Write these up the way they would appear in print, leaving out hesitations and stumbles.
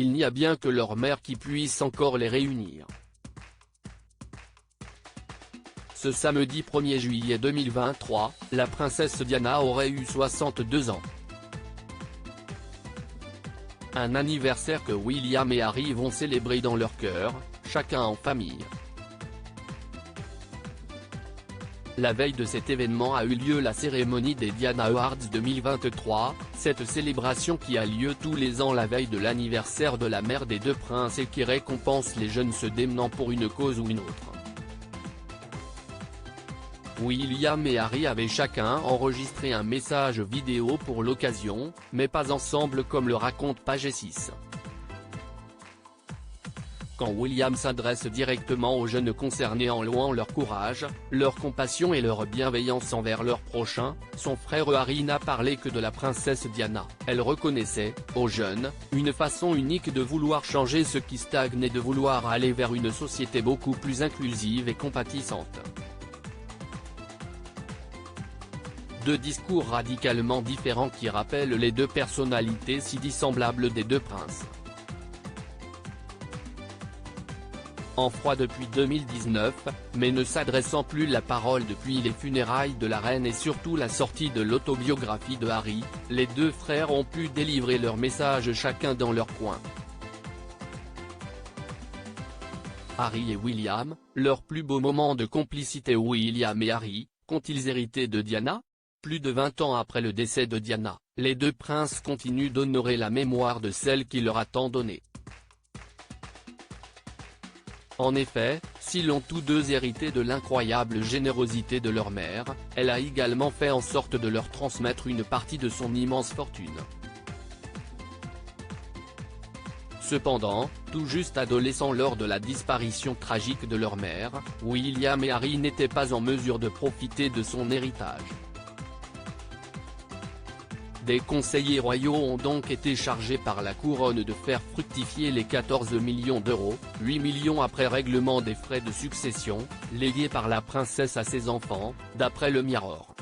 il n'y a bien que leur mère qui puisse encore les réunir. Ce samedi 1er juillet 2023, la princesse Diana aurait eu 62 ans. Un anniversaire que William et Harry vont célébrer dans leur cœur, chacun en famille. La veille de cet événement a eu lieu la cérémonie des Diana Awards 2023, cette célébration qui a lieu tous les ans la veille de l'anniversaire de la mère des deux princes et qui récompense les jeunes se démenant pour une cause ou une autre. William et Harry avaient chacun enregistré un message vidéo pour l'occasion, mais pas ensemble comme le raconte Page 6. Quand William s'adresse directement aux jeunes concernés en louant leur courage, leur compassion et leur bienveillance envers leurs prochains, son frère Harry n'a parlé que de la princesse Diana. Elle reconnaissait, aux jeunes, une façon unique de vouloir changer ce qui stagne et de vouloir aller vers une société beaucoup plus inclusive et compatissante. Deux discours radicalement différents qui rappellent les deux personnalités si dissemblables des deux princes. En froid depuis 2019, mais ne s'adressant plus la parole depuis les funérailles de la reine et surtout la sortie de l'autobiographie de Harry, les deux frères ont pu délivrer leur message chacun dans leur coin. Harry et William, leur plus beau moment de complicité. William et Harry, qu'ont-ils hérité de Diana ? Plus de 20 ans après le décès de Diana, les deux princes continuent d'honorer la mémoire de celle qui leur a tant donné. En effet, s'ils ont tous deux hérité de l'incroyable générosité de leur mère, elle a également fait en sorte de leur transmettre une partie de son immense fortune. Cependant, tout juste adolescents lors de la disparition tragique de leur mère, William et Harry n'étaient pas en mesure de profiter de son héritage. Des conseillers royaux ont donc été chargés par la couronne de faire fructifier les 14 millions d'euros, 8 millions après règlement des frais de succession, légués par la princesse à ses enfants, d'après le Mirror.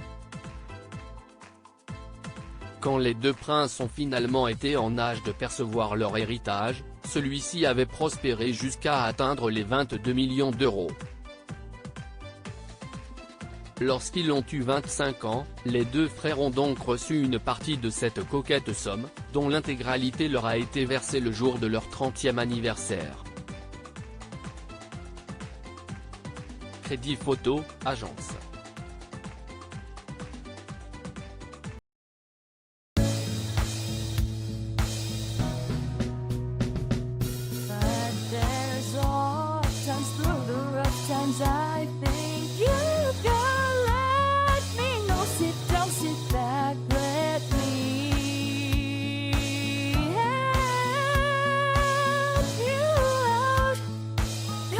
Quand les deux princes ont finalement été en âge de percevoir leur héritage, celui-ci avait prospéré jusqu'à atteindre les 22 millions d'euros. Lorsqu'ils ont eu 25 ans, les deux frères ont donc reçu une partie de cette coquette somme, dont l'intégralité leur a été versée le jour de leur 30e anniversaire. Crédit photo, agence.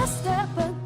Step